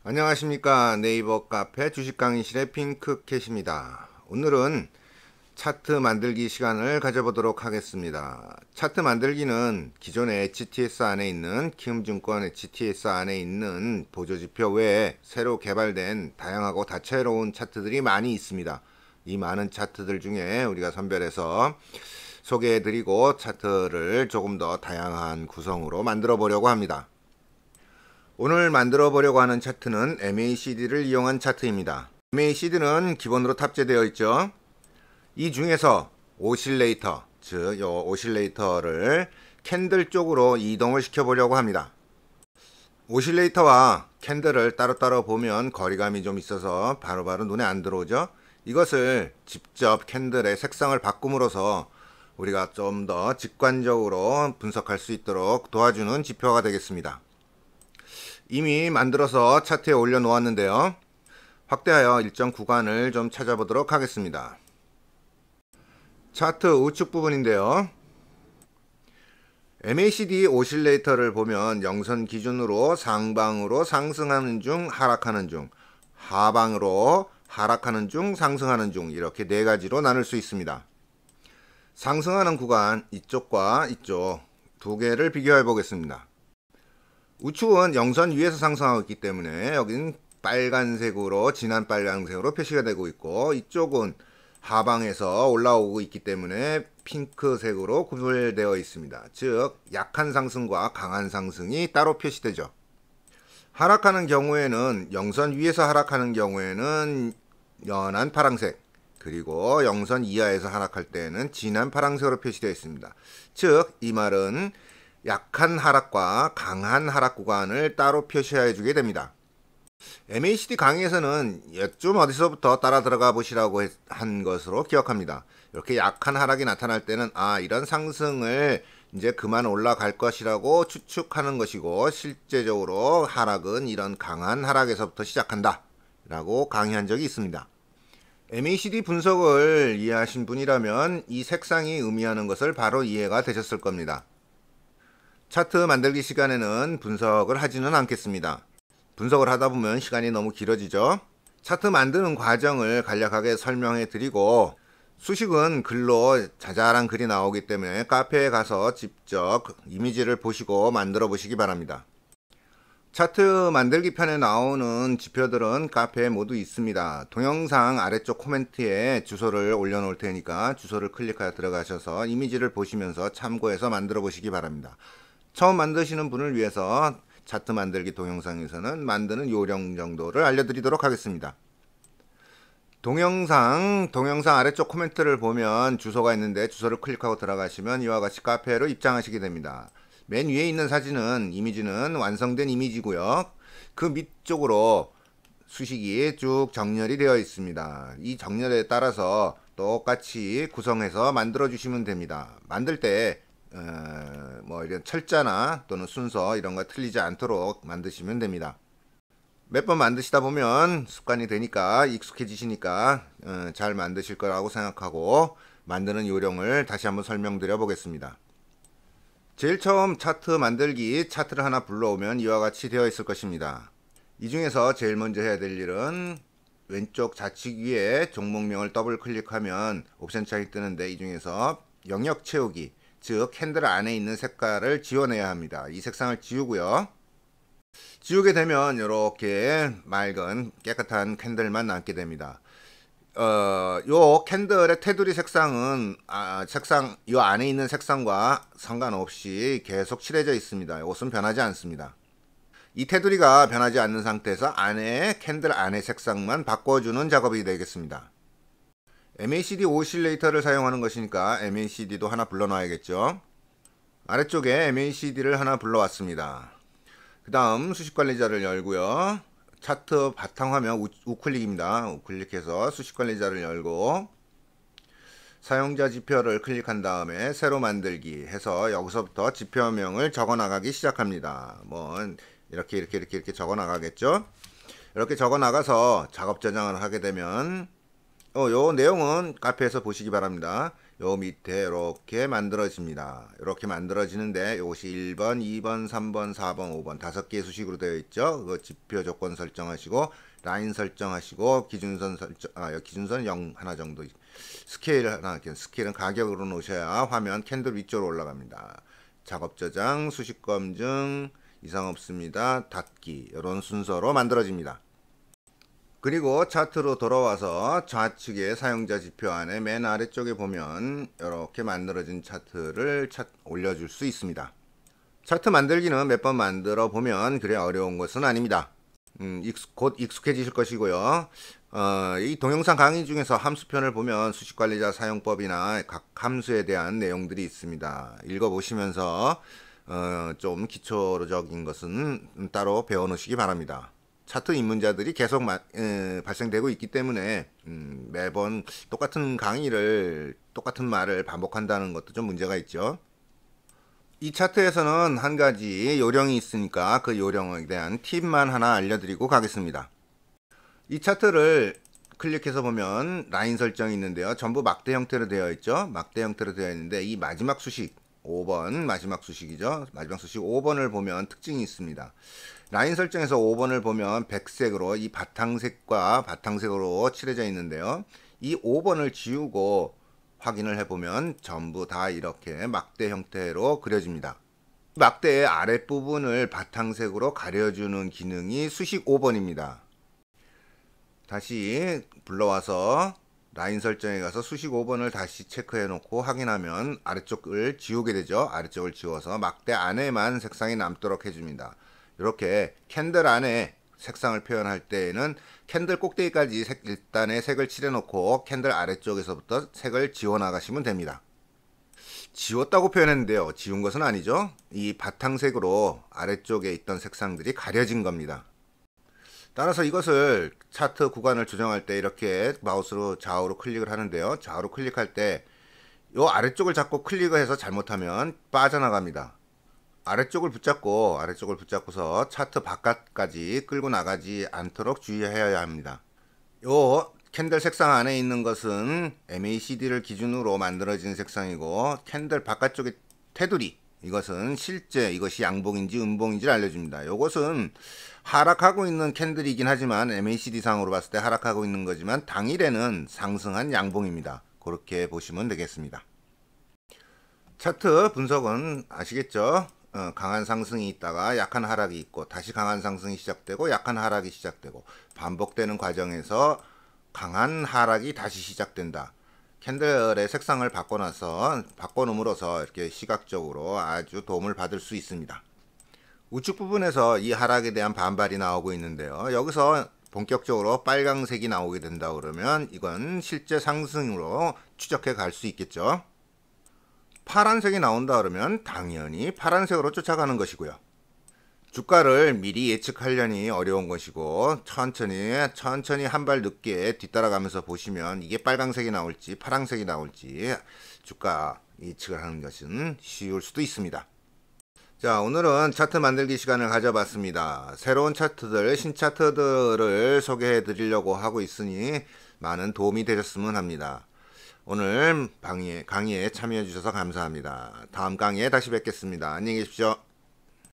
안녕하십니까. 네이버 카페 주식 강의실의 핑크캣입니다. 오늘은 차트 만들기 시간을 가져보도록 하겠습니다. 차트 만들기는 기존의 HTS 안에 있는 키움증권 HTS 안에 있는 보조지표 외에 새로 개발된 다양하고 다채로운 차트들이 많이 있습니다. 이 많은 차트들 중에 우리가 선별해서 소개해드리고 차트를 조금 더 다양한 구성으로 만들어 보려고 합니다. 오늘 만들어 보려고 하는 차트는 MACD를 이용한 차트입니다. MACD는 기본으로 탑재되어 있죠. 이 중에서 오실레이터, 즉 요 오실레이터를 캔들 쪽으로 이동을 시켜 보려고 합니다. 오실레이터와 캔들을 따로따로 보면 거리감이 좀 있어서 바로바로 눈에 안 들어오죠. 이것을 직접 캔들의 색상을 바꿈으로써 우리가 좀 더 직관적으로 분석할 수 있도록 도와주는 지표가 되겠습니다. 이미 만들어서 차트에 올려 놓았는데요. 확대하여 일정 구간을 좀 찾아보도록 하겠습니다. 차트 우측 부분인데요. MACD 오실레이터를 보면 영선 기준으로 상방으로 상승하는 중, 하락하는 중, 하방으로 하락하는 중, 상승하는 중, 이렇게 네 가지로 나눌 수 있습니다. 상승하는 구간 이쪽과 이쪽 두 개를 비교해 보겠습니다. 우측은 영선 위에서 상승하고 있기 때문에 여기는 빨간색으로, 진한 빨간색으로 표시가 되고 있고, 이쪽은 하방에서 올라오고 있기 때문에 핑크색으로 구별되어 있습니다. 즉 약한 상승과 강한 상승이 따로 표시되죠. 하락하는 경우에는, 영선 위에서 하락하는 경우에는 연한 파란색, 그리고 영선 이하에서 하락할 때는 진한 파란색으로 표시되어 있습니다. 즉 이 말은 약한 하락과 강한 하락 구간을 따로 표시해 주게 됩니다. MACD 강의에서는 좀 어디서부터 따라 들어가 보시라고 한 것으로 기억합니다. 이렇게 약한 하락이 나타날 때는 이런 상승을 이제 그만 올라갈 것이라고 추측하는 것이고, 실제적으로 하락은 이런 강한 하락에서부터 시작한다 라고 강의한 적이 있습니다. MACD 분석을 이해하신 분이라면 이 색상이 의미하는 것을 바로 이해가 되셨을 겁니다. 차트 만들기 시간에는 분석을 하지는 않겠습니다. 분석을 하다 보면 시간이 너무 길어지죠. 차트 만드는 과정을 간략하게 설명해 드리고, 수식은 글로 자잘한 글이 나오기 때문에 카페에 가서 직접 이미지를 보시고 만들어 보시기 바랍니다. 차트 만들기 편에 나오는 지표들은 카페에 모두 있습니다. 동영상 아래쪽 코멘트에 주소를 올려 놓을 테니까 주소를 클릭하여 들어가셔서 이미지를 보시면서 참고해서 만들어 보시기 바랍니다. 처음 만드시는 분을 위해서 차트 만들기 동영상에서는 만드는 요령 정도를 알려드리도록 하겠습니다. 동영상 아래쪽 코멘트를 보면 주소가 있는데, 주소를 클릭하고 들어가시면 이와 같이 카페로 입장하시게 됩니다. 맨 위에 있는 사진은, 이미지는 완성된 이미지고요. 그 밑쪽으로 수식이 쭉 정렬이 되어 있습니다. 이 정렬에 따라서 똑같이 구성해서 만들어 주시면 됩니다. 만들 때 이런 철자나 또는 순서 이런 거 틀리지 않도록 만드시면 됩니다. 몇 번 만드시다 보면 습관이 되니까, 익숙해지시니까 잘 만드실 거라고 생각하고 만드는 요령을 다시 한번 설명드려 보겠습니다. 제일 처음 차트 만들기, 차트를 하나 불러오면 이와 같이 되어 있을 것입니다. 이 중에서 제일 먼저 해야 될 일은 왼쪽 좌측 위에 종목명을 더블 클릭하면 옵션 창이 뜨는데, 이 중에서 영역 채우기, 즉 캔들 안에 있는 색깔을 지워내야 합니다. 이 색상을 지우고요. 지우게 되면 이렇게 맑은 깨끗한 캔들만 남게 됩니다. 요 캔들의 테두리 색상은 색상 요 안에 있는 색상과 상관없이 계속 칠해져 있습니다. 이것은 변하지 않습니다. 이 테두리가 변하지 않는 상태에서 안에 캔들 안의 색상만 바꿔주는 작업이 되겠습니다. MACD 오실레이터를 사용하는 것이니까 MACD도 하나 불러놔야겠죠. 아래쪽에 MACD를 하나 불러왔습니다. 그 다음 수식관리자를 열고요. 차트 바탕화면 우클릭입니다. 우클릭해서 수식관리자를 열고 사용자 지표를 클릭한 다음에 새로 만들기 해서 여기서부터 지표명을 적어 나가기 시작합니다. 이렇게 적어 나가겠죠. 이렇게 적어 나가서 작업 저장을 하게 되면 요 내용은 카페에서 보시기 바랍니다. 요 밑에 이렇게 만들어집니다. 이렇게 만들어지는데 이것이 1번, 2번, 3번, 4번, 5번 5개의 수식으로 되어 있죠. 그 지표 조건 설정하시고 라인 설정하시고 기준선 설정, 기준선 0 하나 정도, 스케일 하나, 스케일은 가격으로 놓으셔야 화면 캔들 위쪽으로 올라갑니다. 작업 저장, 수식 검증, 이상 없습니다. 닫기, 이런 순서로 만들어집니다. 그리고 차트로 돌아와서 좌측의 사용자 지표 안에 맨 아래쪽에 보면 이렇게 만들어진 차트를 올려줄 수 있습니다. 차트 만들기는 몇 번 만들어 보면 그래 어려운 것은 아닙니다. 곧 익숙해지실 것이고요. 이 동영상 강의 중에서 함수편을 보면 수식관리자 사용법이나 각 함수에 대한 내용들이 있습니다. 읽어보시면서 좀 기초적인 것은 따로 배워놓으시기 바랍니다. 차트 입문자들이 계속 발생되고 있기 때문에 매번 똑같은 강의를, 똑같은 말을 반복한다는 것도 좀 문제가 있죠. 이 차트에서는 한 가지 요령이 있으니까 그 요령에 대한 팁만 하나 알려드리고 가겠습니다. 이 차트를 클릭해서 보면 라인 설정이 있는데요. 전부 막대 형태로 되어 있죠. 막대 형태로 되어 있는데 이 마지막 수식 5번, 마지막 수식이죠. 마지막 수식 5번을 보면 특징이 있습니다. 라인 설정에서 5번을 보면 백색으로 이 바탕색과 바탕색으로 칠해져 있는데요. 이 5번을 지우고 확인을 해보면 전부 다 이렇게 막대 형태로 그려집니다. 막대의 아랫부분을 바탕색으로 가려주는 기능이 수식 5번입니다. 다시 불러와서 라인 설정에 가서 수식 5번을 다시 체크해 놓고 확인하면 아래쪽을 지우게 되죠. 아래쪽을 지워서 막대 안에만 색상이 남도록 해줍니다. 이렇게 캔들 안에 색상을 표현할 때에는 캔들 꼭대기까지 일단의 색을 칠해 놓고 캔들 아래쪽에서부터 색을 지워 나가시면 됩니다. 지웠다고 표현했는데요. 지운 것은 아니죠. 이 바탕색으로 아래쪽에 있던 색상들이 가려진 겁니다. 따라서 이것을 차트 구간을 조정할 때 이렇게 마우스로 좌우로 클릭을 하는데요. 좌우로 클릭할 때 이 아래쪽을 잡고 클릭을 해서 잘못하면 빠져나갑니다. 아래쪽을 붙잡고서 차트 바깥까지 끌고 나가지 않도록 주의해야 합니다. 요 캔들 색상 안에 있는 것은 MACD를 기준으로 만들어진 색상이고, 캔들 바깥쪽의 테두리, 이것은 실제 이것이 양봉인지 음봉인지를 알려줍니다. 이것은 하락하고 있는 캔들이긴 하지만 MACD 상으로 봤을 때 하락하고 있는 거지만 당일에는 상승한 양봉입니다. 그렇게 보시면 되겠습니다. 차트 분석은 아시겠죠? 강한 상승이 있다가 약한 하락이 있고, 다시 강한 상승이 시작되고 약한 하락이 시작되고, 반복되는 과정에서 강한 하락이 다시 시작된다. 캔들의 색상을 바꿔놓음으로써 이렇게 시각적으로 아주 도움을 받을 수 있습니다. 우측 부분에서 이 하락에 대한 반발이 나오고 있는데요. 여기서 본격적으로 빨강색이 나오게 된다 그러면 이건 실제 상승으로 추적해 갈 수 있겠죠. 파란색이 나온다 그러면 당연히 파란색으로 쫓아가는 것이고요. 주가를 미리 예측하려니 어려운 것이고, 천천히 한 발 늦게 뒤따라가면서 보시면 이게 빨강색이 나올지 파란색이 나올지 주가 예측을 하는 것은 쉬울 수도 있습니다. 자, 오늘은 차트 만들기 시간을 가져봤습니다. 새로운 차트들, 신차트들을 소개해 드리려고 하고 있으니 많은 도움이 되셨으면 합니다. 오늘 강의에 참여해 주셔서 감사합니다. 다음 강의에 다시 뵙겠습니다. 안녕히 계십시오.